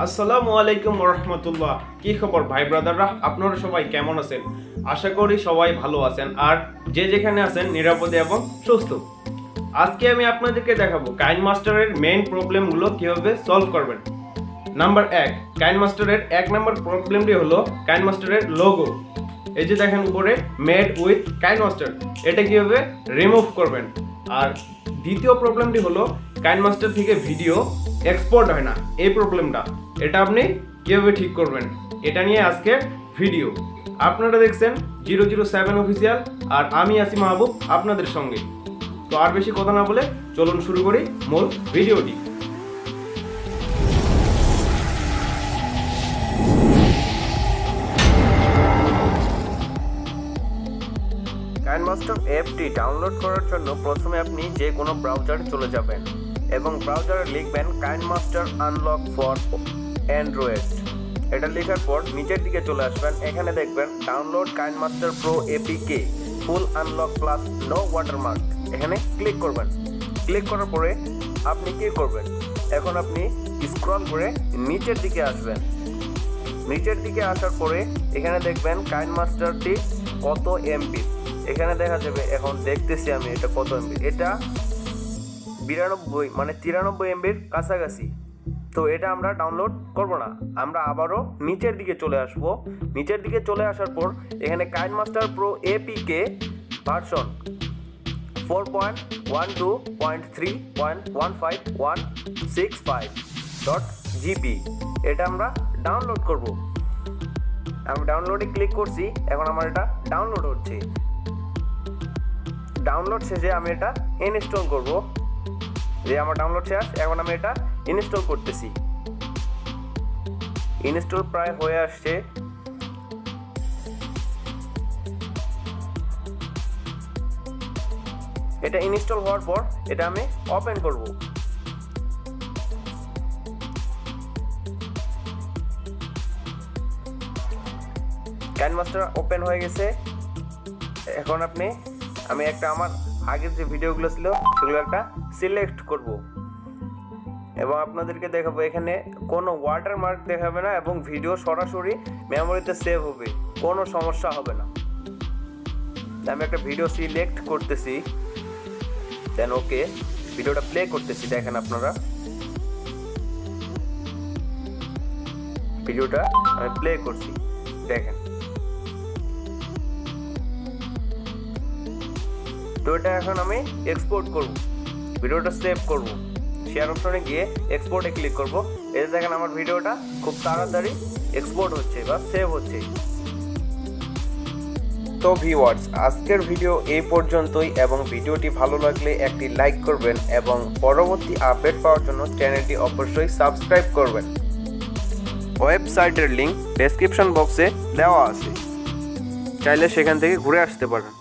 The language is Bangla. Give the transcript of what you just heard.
আসসালামু আলাইকুম রহমতুল্লাহ। কি খবর ভাই ব্রাদাররা, আপনারা সবাই কেমন আছেন? আশা করি সবাই ভালো আছেন আর যে যেখানে আছেন নিরাপদে এবং সুস্থ। আজকে আমি আপনাদেরকে দেখাবো কাইনমাস্টারের মেইন প্রবলেমগুলো কিভাবে সলভ করবেন। নাম্বার 1, কাইনমাস্টারের 1 নম্বর প্রবলেমটি হলো কাইনমাস্টারের লোগো। এই যে দেখেন উপরে মেড উইথ কাইনমাস্টার, এটা কিভাবে রিমুভ করবেন। আর দ্বিতীয় প্রবলেমটি হলো কাইনমাস্টার থেকে ভিডিও এক্সপোর্ট হয় না, এই প্রবলেমটা, এটা আপনি কিভাবে ঠিক করবেন, এটা নিয়ে আজকের ভিডিও। আপনারা দেখছেন 007 অফিসিয়াল আর আমি আছি মাহবুব আপনাদের সঙ্গে। তো আর বেশি কথা না বলে চলুন শুরু করি মূল ভিডিওটি। কাইনমাস্টার অ্যাপটি ডাউনলোড করার জন্য প্রথমে আপনি যে কোনো ব্রাউজারে চলে যাবেন এবং ব্রাউজারে লিখবেন কাইনমাস্টার আনলক ফর অ্যান্ড্রয়েড। এটা লেখার পর নিচের দিকে চলে আসবেন, এখানে দেখবেন ডাউনলোড কাইনমাস্টার প্রো এপিকে ফুল আনলক প্লাস নো ওয়াটারমার্ক, এখানে ক্লিক করবেন। ক্লিক করার পরে আপনি কি করবেন, এখন আপনি স্ক্রল করে নিচের দিকে আসবেন। নিচের দিকে আসার পরে এখানে দেখবেন কাইনমাস্টারটি কত এমবি, এখানে দেখা যাবে। এখন দেখতেছি আমি এটা কত এমবি, এটা 92 মানে 93 এমবির কাছাকাছি। তো এটা আমরা ডাউনলোড করব না, আমরা আবারও নিচের দিকে চলে আসব। নিচের দিকে চলে আসার পর এখানে KineMaster pro APK version 4.12.3.15165.gb এটা আমরা ডাউনলোড করব। আমি ডাউনলোডে ক্লিক করছি, এখন আমার এটা ডাউনলোড হচ্ছে। ডাউনলোড শেষে আমি এটা ইনস্টল করব। যে আমার ডাউনলোড শেষ, এখন আমি এটা ইনস্টল করতেছি। ইনস্টল প্রায় হয়ে আসছে। এটা ইনস্টল হওয়ার পর এটা আমি ওপেন করব। কাইনমাস্টার ওপেন হয়ে গেছে। এখন আমি একটা আমার আগের যে ভিডিওগুলো ছিল সেগুলো একটা সিলেক্ট করব এবং আপনাদেরকে দেখাবো। এখানে কোনো ওয়াটারমার্ক দেখাবে না এবং ভিডিও সরাসরি মেমোরিতে সেভ হবে, কোনো সমস্যা হবে না। আমি একটা ভিডিও সিলেক্ট করতেছি, দেন ওকে ভিডিওটা প্লে করতেছি। দেখেন আপনারা ভিডিওটা আমি প্লে করছি, দেখেন। তো এটা এখন আমি এক্সপোর্ট করব, ভিডিওটা সেভ করব। শেয়ার অপশনে গিয়ে এক্সপোর্টে ক্লিক করব। এই দেখেন আমার ভিডিওটা খুব তাড়াতাড়ি এক্সপোর্ট হচ্ছে বা সেভ হচ্ছে। তো ভিউয়ার্স, আজকের ভিডিও এই পর্যন্তই এবং ভিডিওটি ভালো লাগলে একটি লাইক করবেন এবং পরবর্তী আপডেট পাওয়ার জন্য চ্যানেলটি অবশ্যই সাবস্ক্রাইব করবেন। ওয়েবসাইটের লিংক ডেসক্রিপশন বক্সে দেওয়া আছে, চাইলে সেখান থেকে ঘুরে আসতে পারেন।